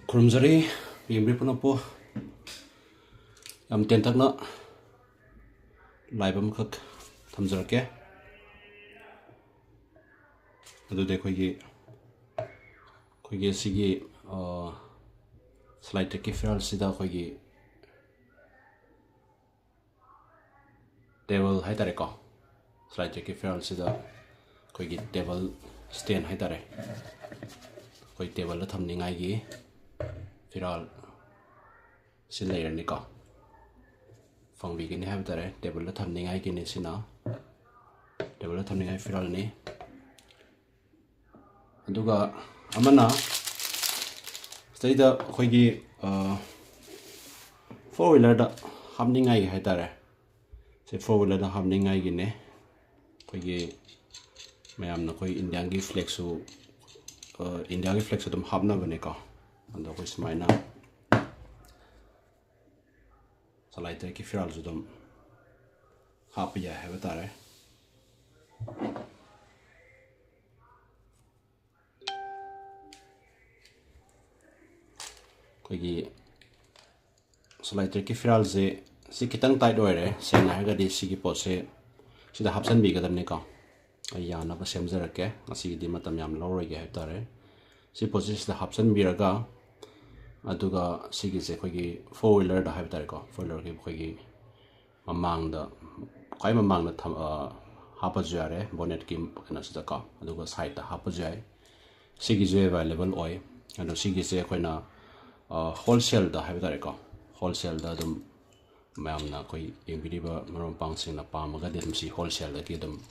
Kurumzari, Yimri Punapo, Yam Tentakna, Libam Cook, Tamzarke, Adu Kogi Sigi, Slight Kifral Sida Kogi Devil Hitareko, Slight Kifral Sida Kogi Devil Stain Hitare, Koi Devil Tamningai. Firal Silayer Nika Fang Begin have the devil thumbing I can see now. Devil thumbing I firal ni Duga Amana Stay the Hoigi 4-wheeler humming I had there. Say 4-wheeler humming I gine Hoigi Mayam Nokoi Indiangi Flexu Indiangi Flexu them Habna Venica. And the voice mine so like the Kifiral Zudum happy I have it there. Quiggy so like the Kifiral Z Sikitan tight or saying I got this Siki Pose. See the Hapsan bigger than Nika. A yarn of a Semzerke, a Siki Dimatam Lower Gahare. See possess the Hapsan Biraga. Aduga Sigis Kogi 4-wheeler the Habitarco, 4-wheeler Kogi among the Kaim among the Hapajare, bonnet kim Kanasaka, Aduga side the Hapajai, Sigis available oil, and the Sigis Equina wholesale the Habitarco, wholesale the Dum Mamna Koi Imbidiba Maron Punks in the palm, Gadam see wholesale the Gidum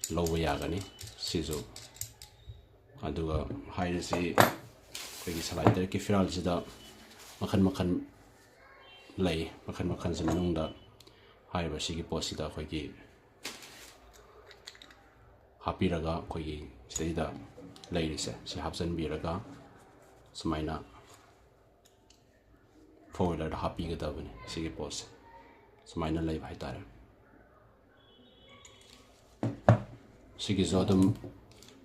low Yagani, Sizu Aduga high see. Like the Kifiral Zida Makan lay, Makan Zamanunda, high Sigi Posida Kogi Happy Raga Kogi, stay the ladies, she Hapsan Biraga, Smaina 4-wheeler happy Gadavin, Sigi Post, Smaina lay by Tara Sigi Zodum.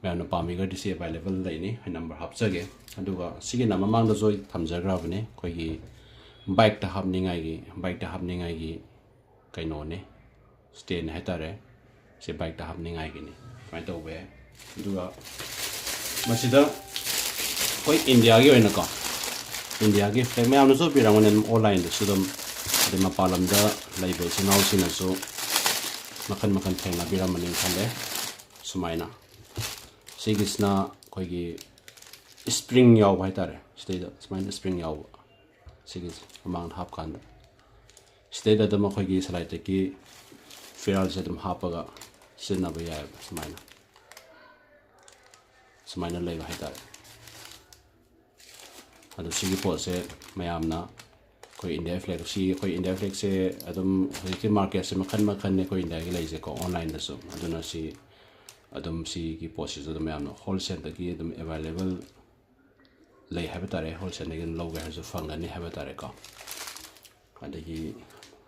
Mayamna pamiga disi available laini hai number hapsage aduga sige nama mangda joy thamjagra bane koigi bike ta habningai gi kaino ne stand hetare se bike ta habningai gi ni fine to we aduga masida koi India gi oina ka India gi flag mayamna so pirangone online da sudum de mapalam da label sinau sinaso makan thenga biramani khale sumaina Sigisna Kogi spring yaw by tare, stay the spring yaw Sigis among Hapkan. Stay the Makogi Salateki, Feral Sedum Hapaga, Sinabaya, Smina Leva Hitare. And the Sigi Pose, Mayamna, Koi India Flex, see Koi India Flex, Adam Hiki Market, Makan Neko India Lazico online the Zoom. I do not see. Adam see ki posts of the man wholesale the key them available lay habitare wholesale again logo has a fung and habitareca. And the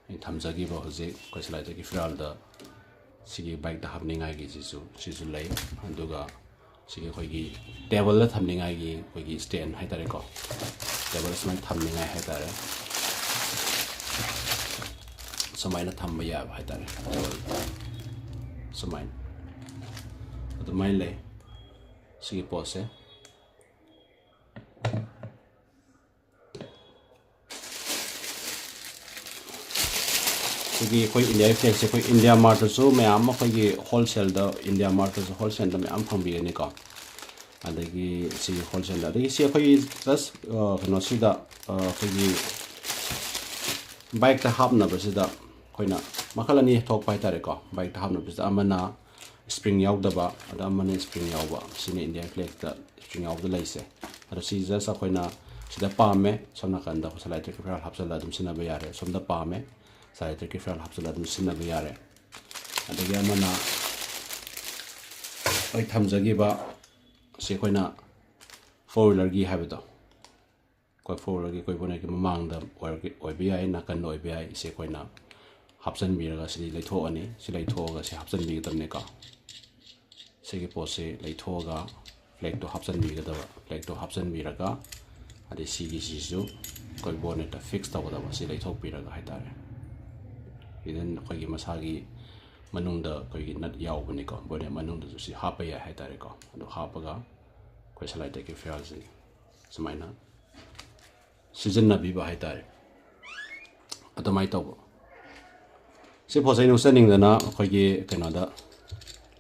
in terms of give a Jose, because like the Gifral the Sigi bike the happening I guess she's lay and Duga Sigi Hogi devil let happening I gi stay and hitareco. Devil is my thumbing I hitare. So mine a thambaya hitare. So mine. The mile see pose India flex India market so may am wholesale the India market wholesale the am from Bienica and the see wholesale the see just no see the bike the hub number is the Koina Makalani talk by Tareco bike the hub number is the Amana spring yaw daba ada mane spring yaw ba sine Indian flag da spring yaw da laise ada season sa koina sida pame somna kanda ko salai trick fral hapsala dum sina bayare somda pame salai trick fral hapsala dum sina bayare ada ya mana oi thamjagi ba se koina 4-wheeler gi habito ko 4-wheeler gi koi bone ki mamang da oi bi ai nakan oi bi ai se koina hapsan biraga si leitho ani si leitho ga se hapsan bi tamne ka Sigi Pose, Laitoga, flag to Hapsan Bigada, flag to Hapsan Biraga, ꯑꯗꯩ ꯁꯤꯒꯤꯁꯤꯁꯨ ꯑꯩꯈꯣꯏ ꯕꯣꯅꯦꯠꯇ fix ꯇꯧꯒꯗꯕ ꯁꯤ ꯂꯩꯊꯣꯛꯄꯤꯔꯒ ꯍꯥꯏꯇꯥꯔꯦ ꯏꯗꯟ ꯑꯩꯈꯣꯏꯒꯤ ꯃꯁꯥꯒꯤ ꯃꯅꯨꯡꯗ ꯑꯩꯈꯣꯏꯒꯤ ꯅꯠ ꯌꯥꯎꯕꯅꯤꯀꯣ ꯕꯣꯅꯦꯠ ꯃꯅꯨꯡꯗꯁꯨ ꯁꯤ ꯍꯥꯞꯄ ꯌꯥꯏ ꯍꯥꯏꯇꯥꯔꯦꯀꯣ ꯑꯗꯨ ꯍꯥꯞꯄꯒ ꯑꯩꯈꯣꯏ ꯁꯂꯥꯏ ꯇꯦꯛꯀꯤ ꯐꯤꯔꯥꯜꯁꯤ ꯁꯨꯃꯥꯏꯅ ꯁꯤꯖꯤꯟꯅꯕꯤꯕ ꯍꯥꯏꯇꯥꯔꯦ ꯑꯗꯨꯃꯥꯏꯅ ꯇꯧꯕ ꯁꯤ ꯄꯣꯠ ꯆꯩ ꯅꯨꯡꯆꯅꯤꯡꯗꯅ ꯑꯩꯈꯣꯏꯒꯤ ꯀꯩꯅꯣꯗ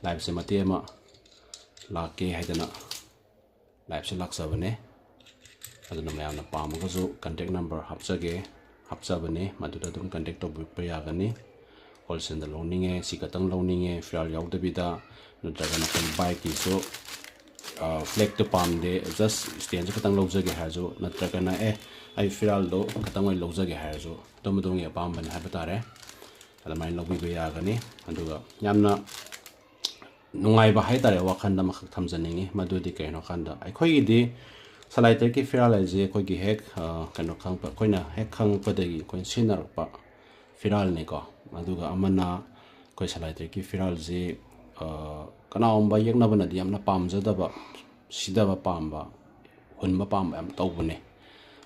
ꯂꯥꯏꯚꯁꯦ ꯃꯇꯦꯛ ꯑꯃ ꯂꯥꯛꯀꯦ ꯍꯥꯏꯗꯅ ꯂꯥꯏꯚꯁꯦ ꯂꯥꯛꯆꯕꯅꯦ ꯑꯗꯨꯅ ꯃꯌꯥꯝꯅ ꯄꯥꯝꯃꯒꯁꯨ ꯀꯟꯇꯦꯛ ꯅꯝꯕꯔ ꯍꯥꯞꯆꯕꯅꯦ ꯃꯗꯨꯗ ꯑꯗꯨꯝ ꯀꯟꯇꯦꯛ ꯇꯧꯕꯤꯕ ꯌꯥꯒꯅꯤ ꯍꯣꯜꯁꯦꯜꯗ ꯂꯧꯅꯤꯡꯉꯦ ꯁꯤ ꯈꯛꯇꯪ ꯂꯧꯅꯤꯡꯉꯦ ꯐꯤꯔꯥꯜ ꯌꯥꯎꯗꯕꯤꯗ ꯅꯠꯇ꯭ꯔꯒꯅ ꯑꯩꯈꯣꯏ ꯕꯥꯏꯛꯀꯤꯁꯨ ꯐ꯭ꯂꯦꯛꯇꯣ ꯄꯥꯝꯗꯦ ꯖꯁ ꯁ꯭ꯇꯦꯟꯁꯨ ꯈꯛꯇꯪ ꯂꯧꯖꯒꯦ ꯍꯥꯏꯔꯁꯨ ꯅꯠꯇ꯭ꯔꯒꯅ ꯑꯩ ꯐꯤꯔꯥꯜꯗꯣ ꯈꯛꯇꯪ ꯑꯣꯏꯅ ꯂꯧꯖꯒꯦ ꯍꯥꯏꯔꯁꯨ ꯑꯗꯨꯝ ꯑꯗꯣꯝꯒꯤ ꯑꯄꯥꯝꯕꯅꯤ ꯍꯥꯏꯕ ꯇꯥꯔꯦ ꯑꯗꯨꯃꯥꯏꯅ ꯂꯧꯕꯤꯕ ꯌꯥꯒꯅꯤ ꯑꯗꯨꯒ ꯌꯥꯝꯅ ꯅꯨꯡꯉꯥꯏꯕ ꯍꯥꯏꯇꯥꯔꯦ ꯋꯥꯈꯜ ꯑꯃꯈꯛ ꯊꯝꯖꯅꯤꯡꯉꯤ ꯃꯗꯨꯗꯤ ꯀꯩꯅꯣ ꯀꯥꯟꯗ ꯑꯩꯈꯣꯏꯒꯤꯗꯤ ꯁꯂꯥꯏ ꯇꯦꯛꯀꯤ ꯐꯤꯔꯥꯜ ꯍꯥꯏꯁꯦ ꯑꯩꯈꯣꯏꯒꯤ ꯍꯦꯛ ꯀꯩꯅꯣ ꯈꯪꯉꯛꯄ ꯑꯩꯈꯣꯏꯅ ꯍꯦꯛ ꯈꯪꯉꯛꯄꯗꯒꯤ ꯑꯩꯈꯣꯏꯅ ꯁꯤꯖꯤꯟꯅꯔꯛꯄ ꯐꯤꯔꯥꯜꯅꯤꯀꯣ ꯑꯗꯨꯒ ꯑꯃꯅ ꯑꯩꯈꯣꯏ ꯁꯂꯥꯏ ꯇꯦꯛꯀꯤ ꯐꯤꯔꯥꯜꯁꯤ ꯀꯅꯥꯒꯨꯝꯕ ꯌꯦꯛꯅꯕꯅꯗꯤ ꯌꯥꯝꯅ ꯄꯥꯝꯖꯗꯕ ꯁꯤꯗꯕ ꯄꯥꯝꯕ ꯍꯨꯟꯕ ꯄꯥꯝꯕ ꯌꯥꯝ ꯇꯧꯕꯅꯦ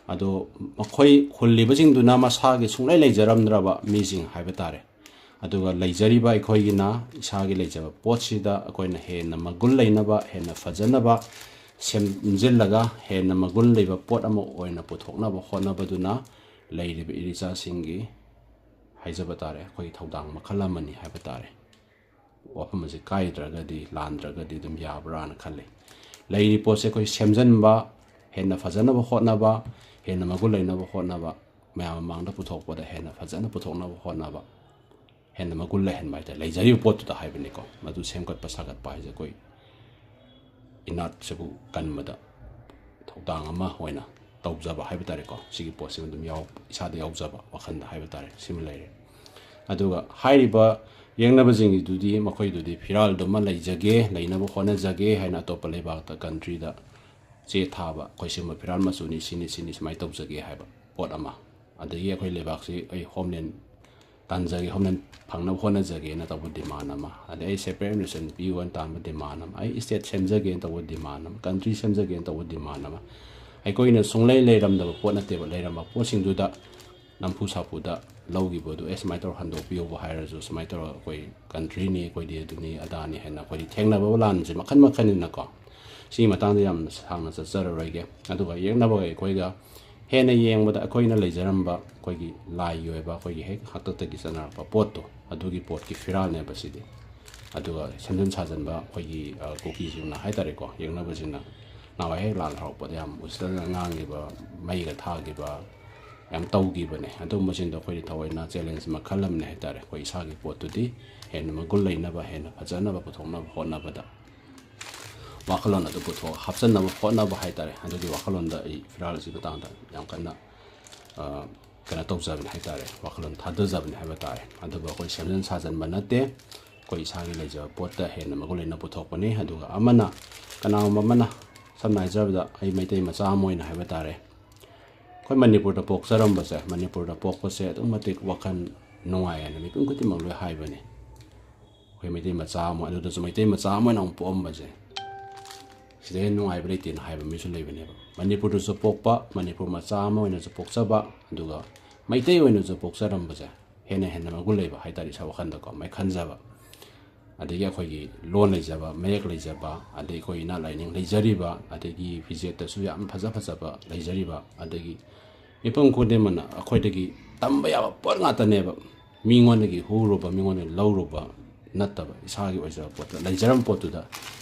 ꯑꯗꯣ ꯃꯈꯣꯏ ꯍꯨꯜꯂꯤꯕꯁꯤꯡꯗꯨꯅ ꯃꯁꯥꯒꯤ ꯁꯨꯡꯂꯩ ꯂꯩꯖꯔꯝꯗ꯭ꯔꯕ ꯃꯤꯁꯤꯡ ꯍꯥꯏꯕ ꯇꯥꯔꯦ ꯑꯗꯨꯒ ꯂꯩꯖꯔꯤꯕ ꯑꯩꯈꯣꯏꯒꯤꯅ ꯏꯁꯥꯒꯤ ꯂꯩꯖꯕ ꯄꯣꯠꯁꯤꯗ ꯑꯩꯈꯣꯏꯅ ꯍꯦꯟꯅ ꯃꯒꯨꯟ ꯂꯩꯅꯕ ꯍꯦꯟꯅ ꯐꯖꯅꯕ ꯁꯦꯝꯖꯤꯜꯂꯒ ꯍꯦꯟꯅ ꯃꯒꯨꯟ ꯂꯩꯕ ꯄꯣꯠ ꯑꯃ ꯑꯣꯏꯅ ꯄꯨꯊꯣꯛꯅꯕ ꯍꯣꯠꯅꯕꯗꯨꯅ ꯂꯩꯔꯤꯕ ꯏꯔꯤꯆꯥꯁꯤꯡꯒꯤ ꯍꯥꯏꯖꯕ ꯇꯥꯔꯦ ꯑꯩꯈꯣꯏꯒꯤ ꯊꯧꯗꯥꯡ ꯃꯈꯜ ꯑꯃꯅꯤ ꯍꯥꯏꯕ ꯇꯥꯔꯦ ꯋꯥꯐꯝ ꯑꯁꯤ ꯀꯥꯏꯗ꯭ꯔꯒꯗꯤ ꯂꯥꯟꯗ꯭ꯔꯒꯗꯤ ꯑꯗꯨꯝ ꯌꯥꯕ꯭ꯔꯥꯅ ꯈꯜꯂꯤ ꯂꯩꯔꯤꯕ ꯄꯣꯠꯁꯦ ꯑꯩꯈꯣই ꯁꯦꯝꯖꯤꯟꯕ ꯍꯦꯟꯅ ꯐꯖꯅꯕ ꯍꯣꯠꯅꯕ ꯍꯦꯟꯅ ꯃꯒꯨꯟ ꯂꯩꯅꯕ ꯍꯣꯠꯅꯕ ꯃꯌꯥꯝ ꯃꯃꯥꯡꯗ ꯄꯨꯊꯣꯛꯄꯗ ꯍꯦꯟꯅ ꯐꯖꯅ ꯄꯨꯊꯣꯛꯅꯕ ꯍꯣꯠꯅꯕ ꯍꯦꯟꯅ ꯃꯒꯨꯟ ꯂꯩꯍꯟꯕ ꯍꯥꯏꯇꯥꯔꯦ ꯂꯩꯖꯔꯤꯕ ꯄꯣꯠꯇꯨꯗ ꯍꯥꯏꯕꯅꯤꯀꯣ ꯃꯗꯨ ꯁꯦꯝꯒꯠꯄ ꯁꯥꯒꯠꯄ ꯍꯥꯏꯁꯦ ꯑꯩꯈꯣꯏ ꯏꯅꯥꯠꯁꯤꯕꯨ ꯀꯟꯕꯗ ꯊꯧꯗꯥꯡ ꯑꯃ ꯑꯣꯏꯅ ꯇꯧꯖꯕ ꯍꯥꯏꯕ ꯇꯥꯔꯦꯀꯣ ꯁꯤꯒꯤ ꯄꯣꯠꯁꯤꯃ ꯑꯗꯨꯝ ꯏꯁꯥꯗ ꯌꯥꯎꯖꯕ ꯋꯥꯈꯟꯗ ꯍꯥꯏꯕ ꯇꯥꯔꯦ ꯁꯤꯃ ꯂꯩꯔꯦ ꯑꯗꯨꯒ ꯍꯥꯏꯔꯤꯕ ꯌꯦꯡꯅꯕꯁꯤꯡꯒꯤꯗꯨꯗꯤ ꯃꯈꯣꯏꯗꯨꯗꯤ ꯐꯤꯔꯥꯜꯗꯨꯃ ꯂꯩꯅꯕ ꯍꯣꯠꯅꯖꯒꯦ ꯍꯥꯏꯅ ꯑꯇꯣꯞꯄ ꯂꯩꯕꯥꯛꯇ ꯀꯟꯇ꯭ꯔꯤꯗ ꯆꯦ ꯊꯥꯕ ꯑꯩꯈꯣꯏ ꯁꯤꯒꯨꯝꯕ ꯐꯤꯔꯥꯜ ꯃꯆꯨꯅꯤ ꯁꯤꯅꯤ ꯁꯨꯃꯥꯏꯅ ꯇꯧꯖꯒꯦ ꯍꯥꯏꯕ ꯄꯣꯠ ꯑꯃ ꯑꯗꯒꯤ ꯑꯩꯈꯣꯏ ꯂꯩꯕꯥꯛꯁꯤ ꯑꯩ ꯍꯣꯝꯂꯦꯟ ꯇꯥꯟꯖꯒꯦ ꯍꯣꯝꯂꯦꯟ ꯐꯪꯅꯕ ꯍꯣꯠꯅꯖꯒꯦꯅ ꯇꯧꯕ ꯗꯤꯃꯥꯟ ꯑꯃ ꯑꯗꯩ ꯑꯩ ꯁꯦꯄꯔꯦꯠ ꯑꯦꯗꯃꯤꯅꯤꯁꯇ꯭ꯔꯦꯁꯟ ꯄꯤꯌꯣꯅ ꯇꯥꯟꯕ ꯗꯤꯃꯥꯟ ꯑꯃ ꯑꯩ ꯏꯁꯇꯦꯠ ꯁꯦꯝꯖꯒꯦꯅ ꯇꯧꯕ ꯗꯤꯃꯥꯟ ꯑꯃ ꯀꯟꯇ꯭ꯔꯤ ꯁꯦꯝꯖꯒꯦꯅ ꯇꯧꯕ ꯗꯤꯃꯥꯟ ꯑꯃ ꯑꯩꯈꯣꯏꯅ ꯁꯨꯡꯂꯩ ꯂꯩꯔꯝꯗꯕ ꯄꯣꯠ ꯅꯠꯇꯦꯕ ꯂꯩꯔꯝꯕ ꯄꯣꯠꯁꯤꯡꯗꯨꯗ ꯅꯝꯐꯨ ꯁꯥꯐꯨꯗ ꯂꯧꯈꯤꯕꯗꯨ ꯁꯨꯃꯥꯏꯅ ꯇꯧꯔ ꯍꯟꯗꯣꯛꯄꯤꯌꯣꯕ ꯍꯥꯏꯔꯁꯨ ꯁꯨꯃꯥꯏꯅ ꯇꯧꯔꯒ ꯑꯩꯈꯣꯏ ꯀꯟꯇ꯭ꯔꯤꯅꯤ ꯑꯩꯈꯣꯏꯗꯤ ꯑꯗꯨꯅꯤ ꯑꯗꯥꯅꯤ ꯍꯥꯏꯅ ꯑꯩꯈꯣꯏꯗꯤ ꯊꯦꯡꯅꯕ ꯂꯥꯟꯁꯦ ꯃꯈꯜ ꯃꯈꯜꯅꯤꯅꯀꯣ ꯁꯤꯒꯤ ꯃꯇꯥꯡꯗ ꯌꯥꯝꯅ ꯁꯥꯡꯅ ꯆꯠꯆꯔꯔꯣꯏꯒꯦ ꯑꯗꯨꯒ ꯌꯦꯛꯅꯕꯒ ꯑꯩꯈꯣꯏꯒ ꯍꯦꯟꯅ ꯌꯦꯡꯕꯗ ꯑꯩꯈꯣꯏꯅ ꯂꯩꯖꯔꯝꯕ ꯑꯩꯈꯣꯏꯒꯤ ꯂꯥꯏꯒꯤ ꯑꯣꯏꯕ ꯑꯩꯈꯣꯏꯒꯤ ꯍꯦꯛ ꯍꯥꯛꯇꯛꯇꯒꯤ ꯆꯠꯅꯔꯛꯄ ꯄꯣꯠꯇꯣ ꯑꯗꯨꯒꯤ ꯄꯣꯠꯀꯤ ꯐꯤꯔꯥꯜꯅꯦꯕ ꯁꯤꯗꯤ ꯑꯗꯨꯒ ꯁꯦꯝꯖꯤꯟ ꯁꯥꯖꯤꯟꯕ ꯑꯩꯈꯣꯏꯒꯤ ꯀꯨꯀꯤꯁꯤꯡꯅ ꯍꯥꯏꯇꯥꯔꯦꯀꯣ ꯌꯦꯛꯅꯕꯁꯤꯡꯅ ꯅꯍꯥꯟꯋꯥꯏ ꯍꯦꯛ ꯂꯥꯟ ꯍꯧꯔꯛꯄꯗ ꯌꯥꯝ ꯎꯁꯤꯠꯇꯅ ꯉꯥꯡꯈꯤꯕ ꯃꯩꯒ ꯊꯥꯈꯤꯕ ꯌꯥꯝ ꯇꯧꯈꯤꯕꯅꯦ ꯑꯗꯨꯒꯨꯝꯕꯁꯤꯡꯗꯣ ꯑꯩꯈꯣꯏꯗꯤ ꯊꯑꯣꯏꯅ ꯆꯦꯂꯦꯟꯖ ꯃꯈꯜ ꯑꯃꯅꯦ ꯍꯥꯏꯇꯥꯔꯦ ꯑꯩꯈꯣꯏ ꯏꯁꯥꯒꯤ ꯄꯣꯠꯇꯨꯗꯤ ꯍꯦꯟꯅ ꯃꯒꯨꯟ ꯂꯩꯅꯕ ꯍꯦꯟꯅ ꯐꯖꯅꯕ ꯄꯨꯊꯣꯛꯅꯕ ꯍꯣꯠꯅꯕꯗ ꯋꯥꯈꯜꯂꯣꯟ ꯑꯗꯨ ꯍꯥꯞꯆꯟꯅꯕ ꯍꯣꯠꯅꯕ ꯍꯥꯏꯇꯥꯔꯦ ꯑꯗꯨꯒꯤ ꯋꯥꯈꯜꯂꯣꯟꯗ ꯑꯩ ꯐꯤꯔꯥꯜ ꯑꯁꯤ ꯃꯇꯥꯡꯗ ꯌꯥꯝ ꯀꯟꯅ ꯀꯩꯅꯣ ꯇꯧꯖꯕꯅꯤ ꯍꯥꯏꯇꯥꯔꯦ ꯋꯥꯈꯜꯂꯣꯟ ꯊꯥꯗꯖꯕꯅꯤ ꯍꯥꯏꯕ ꯇꯥꯔꯦ ꯑꯗꯨꯒ ꯑꯩꯈꯣꯏ ꯁꯦꯝꯖꯤꯟ ꯁꯥꯖꯤꯟꯕ ꯅꯠꯇꯦ ꯑꯩꯈꯣꯏ ꯏꯁꯥꯒꯤ ꯂꯩꯖꯕ ꯄꯣꯠꯇ ꯍꯦꯟꯅ ꯃꯒꯨꯟ ꯂꯩꯅ ꯄꯨꯊꯣꯛꯄꯅꯤ ꯑꯗꯨꯒ ꯑꯃꯅ ꯀꯅꯥꯒꯨꯝꯕ ꯑꯃꯅ ꯁꯝꯅ ꯍꯥꯏꯖꯔꯕꯗ ꯑꯩ ꯃꯩꯇꯩ ꯃꯆꯥ ꯑꯃ ꯑꯣꯏꯅ ꯍꯥꯏꯕ ꯇꯥꯔꯦ ꯑꯩꯈꯣꯏ ꯃꯅꯤꯄꯨꯔꯗ ꯄꯣꯛꯆꯔꯝꯕꯁꯦ ꯃꯅꯤꯄꯨꯔꯗ ꯄꯣꯛꯄꯁꯦ ꯑꯗꯨꯛꯀꯤ ꯃꯇꯤꯛ ꯋꯥꯈꯜ ꯅꯨꯡꯉꯥꯏꯑꯅ ꯃꯤꯄꯨꯝ ꯈꯨꯗꯤꯡꯃꯛ ꯂꯣꯏ ꯍꯥꯏꯕꯅꯤ ꯑꯩꯈꯣꯏ ꯃꯩꯇꯩ ꯃꯆꯥ ꯑꯃ ꯑꯗꯨꯗꯁꯨ ꯃꯩꯇꯩ ꯃꯆꯥ ꯑꯃ ꯑꯣꯏꯅ ꯑꯃꯨꯛ ꯄꯣꯛꯑꯝꯕꯁꯦ ꯁꯤꯗ ꯍꯦꯟꯅ ꯅꯨꯡꯉꯥꯏꯕ ꯂꯩꯇꯦꯅ ꯍꯥꯏꯕ ꯃꯤꯁꯨ ꯂꯩꯕꯅꯦꯕ ꯃꯅꯤꯄꯨꯔꯗꯁꯨ ꯄꯣꯛꯄ ꯃꯅꯤꯄꯨꯔ ꯃꯆꯥ ꯑꯃ ꯑꯣꯏꯅꯁꯨ ꯄꯣꯛꯆꯕ ꯑꯗꯨꯒ ꯃꯩꯇꯩ ꯑꯣꯏꯅꯁꯨ ꯄꯣꯛꯆꯔꯝꯕꯁꯦ ꯍꯦꯟꯅ ꯃꯒꯨꯟ ꯂꯩꯕ ꯍꯥꯏꯇꯥꯔꯦ ꯏꯁꯥ ꯋꯥꯈꯜꯗꯀꯣ ꯃꯥꯏ ꯈꯟꯖꯕ ꯑꯗꯒꯤ ꯑꯩꯈꯣꯏꯒꯤ ꯂꯣꯟ ꯂꯩꯖꯕ ꯃꯌꯦꯛ ꯂꯩꯖꯕ ꯑꯗꯒꯤ ꯑꯩꯈꯣই ꯏꯅꯥꯠ ꯂꯥꯏꯅꯤꯡ ꯂꯩꯖꯔꯤꯕ ꯑꯗꯒꯤ ꯐꯤꯖꯦꯠꯇꯁꯨ ꯌꯥꯝ ꯐꯖꯕ ꯂꯩꯖꯔꯤꯕ ꯑꯗꯒꯤ ꯃꯤꯄꯨꯝ ꯈꯨꯗꯤꯡꯃꯛꯅ ꯑꯩꯈꯣꯏꯗꯒꯤ ꯇꯝꯕ ꯌꯥꯕ ꯄꯣꯠ ꯉꯥꯛꯇꯅꯦꯕ ꯃꯤꯉꯣꯟꯗꯒꯤ ꯍꯨꯔꯨꯕ ꯃꯤꯉꯣꯟꯗꯒꯤ ꯂꯧꯔꯨꯕ ꯅꯠꯇꯕ ꯏꯁꯥꯒꯤ ꯑꯣꯏꯖꯕ ꯄꯣꯠꯇ ꯂꯩꯖꯔꯝꯕ ꯄꯣꯠꯇꯨꯗ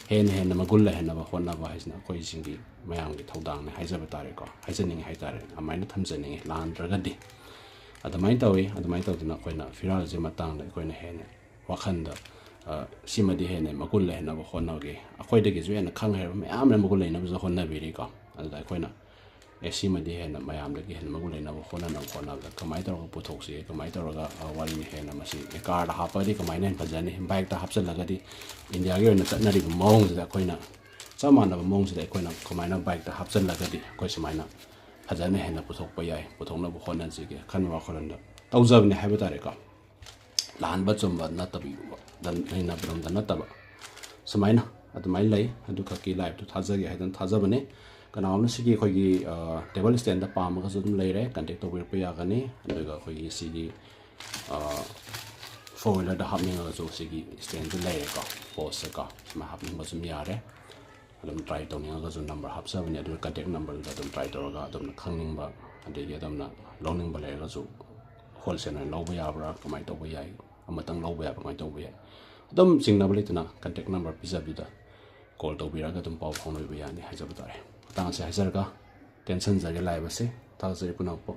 ꯍꯦꯟꯅ ꯃꯒꯨꯟ ꯂꯩꯍꯟꯅꯕ ꯍꯣꯠꯅꯕ ꯍꯥꯏꯁꯤꯅ ꯑꯩꯈꯣꯏꯁꯤꯡꯒꯤ ꯃꯌꯥꯝꯒꯤ ꯊꯧꯗꯥꯡꯅꯦ ꯍꯥꯏꯖꯕ ꯇꯥꯔꯦꯀꯣ ꯍꯥꯏꯖꯅꯤꯡꯉꯤ ꯍꯥꯏꯇꯥꯔꯦ ꯑꯗꯨꯃꯥꯏꯅ ꯊꯝꯖꯅꯤꯡꯉꯤ ꯂꯥꯟꯗ꯭ꯔꯒꯗꯤ ꯑꯗꯨꯃꯥꯏꯅ ꯇꯧꯋꯤ ꯑꯗꯨꯃꯥꯏꯅ ꯇꯧꯗꯅ ꯑꯩꯈꯣꯏꯅ ꯐꯤꯔꯥꯜꯁꯤ ꯃꯇꯥꯡꯗ ꯑꯩꯈꯣꯏꯅ ꯍꯦꯟꯅ ꯋꯥꯈꯜꯗ ꯁꯤꯃꯗꯤ ꯍꯦꯟꯅ ꯃꯒꯨꯟ ꯂꯩꯍꯟꯅꯕ ꯍꯣꯠꯅꯒꯦ ꯑꯩꯈꯣꯏꯗꯒꯤꯁꯨ ꯍꯦꯟꯅ ꯈꯪ ꯍꯩꯔꯕ ꯃꯌꯥꯝꯅ ꯃꯒꯨꯟ ꯂꯩꯅꯕꯁꯨ ꯍꯣꯠꯅꯕꯤꯔꯤꯀꯣ ꯑꯗꯨꯗ ꯑꯩꯈꯣꯏꯅ ꯁꯤꯃꯗꯤ ꯍꯦꯟꯅ ꯃꯌꯥꯝꯗꯒꯤ ꯍꯦꯟꯅ ꯃꯒꯨꯟ ꯂꯩꯅꯕ ꯍꯣꯠꯅꯕꯗ ꯀꯃꯥꯏꯅ ꯇꯧꯔꯒ ꯄꯨꯊꯣꯛꯁꯤꯒꯦ ꯀꯃꯥꯏꯅ ꯇꯧꯔꯒ ꯋꯥꯔꯤꯅ ꯍꯦꯟꯅ ꯃꯁꯤ ꯀꯥꯔꯗ ꯍꯥꯞꯄꯒꯗꯤ ꯀꯃꯥꯏꯅ ꯍꯦꯟꯅ ꯐꯖꯅꯤ ꯕꯥꯏꯛꯇ ꯍꯥꯞꯆꯤꯜꯂꯒꯗꯤ ꯏꯟꯗꯤꯌꯥꯒꯤ ꯑꯣꯏꯅ ꯆꯠꯅꯔꯤꯕ ꯃꯑꯣꯡꯁꯤꯗ ꯑꯩꯈꯣꯏꯅ ꯆꯞ ꯃꯥꯟꯅꯕ ꯃꯑꯣꯡꯁꯤꯗ ꯑꯩꯈꯣꯏꯅ ꯀꯃꯥꯏꯅ ꯕꯥꯏꯛꯇ ꯍꯥꯞꯆꯤꯜꯂꯒꯗꯤ ꯑꯩꯈꯣꯏ ꯁꯨꯃꯥꯏꯅ ꯐꯖꯅ ꯍꯦꯟꯅ ꯄꯨꯊꯣꯛꯄ ꯌꯥꯏ ꯄꯨꯊꯣꯛꯅꯕ ꯍꯣꯠꯅꯁꯤꯒꯦ ꯈꯟꯕ ꯋꯥꯈꯜꯂꯣꯟꯗ ꯇꯧꯖꯕꯅꯤ ꯍꯥꯏꯕ ꯇꯥꯔꯦꯀꯣ ꯂꯥꯟꯕ ꯆꯨꯝꯕ ꯅꯠꯇꯕ ꯁꯨꯃꯥꯏꯅ ꯑꯗꯨꯃꯥꯏꯅ ꯂꯩ ꯑꯗꯨꯈꯛꯀꯤ ꯂꯥꯏꯚꯇꯨ ꯊꯥꯖꯒꯦ ꯍꯥꯏꯗꯅ ꯊꯥꯖꯕꯅꯤ ꯀꯅꯥꯅꯣ ꯁꯤꯒꯤ ꯑꯩꯈꯣꯏꯒꯤ ꯇꯦꯕꯜ ꯁ꯭ꯇꯦꯟꯗ ꯄꯥꯝꯃꯒꯁꯨ ꯑꯗꯨꯝ ꯂꯩꯔꯦ ꯀꯟꯇꯦꯛ ꯇꯧꯕꯤꯔꯛꯄ ꯌꯥꯒꯅꯤ ꯑꯗꯨꯒ ꯑꯩꯈꯣꯏꯒꯤ ꯁꯤꯒꯤ ꯐꯣꯔ ꯋꯤꯂꯔꯗ ꯍꯥꯞꯅꯤꯡꯉꯒꯁꯨ ꯁꯤꯒꯤ ꯁ꯭ꯇꯦꯟꯁꯨ ꯂꯩꯔꯦꯀꯣ ꯄꯣꯁꯁꯦꯀꯣ ꯁꯨꯃꯥꯏꯅ ꯍꯥꯞꯅꯤꯡꯕ ꯁꯨꯝ ꯌꯥꯔꯦ ꯑꯗꯨꯝ ꯇ꯭ꯔꯥꯏ ꯇꯧꯅꯤꯡꯉꯒꯁꯨ ꯅꯝꯕꯔ ꯍꯥꯞꯆꯕꯅꯤ ꯑꯗꯨꯒ ꯀꯟꯇꯦꯛ ꯅꯝꯕꯔꯗꯨꯗ ꯑꯗꯨꯝ ꯇ꯭ꯔꯥꯏ ꯇꯧꯔꯒ ꯑꯗꯨꯝꯅ ꯈꯪꯅꯤꯡꯕ ꯑꯗꯒꯤ ꯑꯗꯨꯝꯅ ꯂꯧꯅꯤꯡꯕ ꯂꯩꯔꯒꯁꯨ ꯍꯣꯜꯁꯦꯜ ꯑꯣꯏꯅ ꯂꯧꯕ ꯌꯥꯕ꯭ꯔꯥ ꯀꯃꯥꯏꯅ ꯇꯧꯕ ꯌꯥꯏ ꯑꯃꯇꯪ ꯂꯧꯕ ꯌꯥꯕ꯭ꯔꯥ ꯀꯃꯥꯏꯅ ꯇꯧꯕ ꯌꯥꯏ ꯑꯗꯨꯝ ꯆꯤꯡꯅꯕ ꯂꯩꯇꯅ ꯀꯟꯇꯦꯛ ꯅꯝꯕꯔ ꯄꯤꯖꯕꯤꯗ ꯀꯣꯜ ꯇꯧꯕꯤꯔꯒ ꯑꯗꯨꯝ ꯄꯥꯎ ꯐꯥꯎꯅꯕ ꯌꯥꯅꯤ ꯍꯥꯏꯖꯕ ꯇꯥꯔꯦ ꯃꯇꯥꯡ ꯑꯁꯤ ꯍꯥꯏꯖꯔꯒ ꯇꯦꯟꯁꯟꯖꯔꯒꯦ ꯂꯥꯏꯕ ꯑꯁꯤ ꯊꯥꯒꯠꯆꯔꯤ ꯄꯨꯝꯅꯃꯛꯄꯨ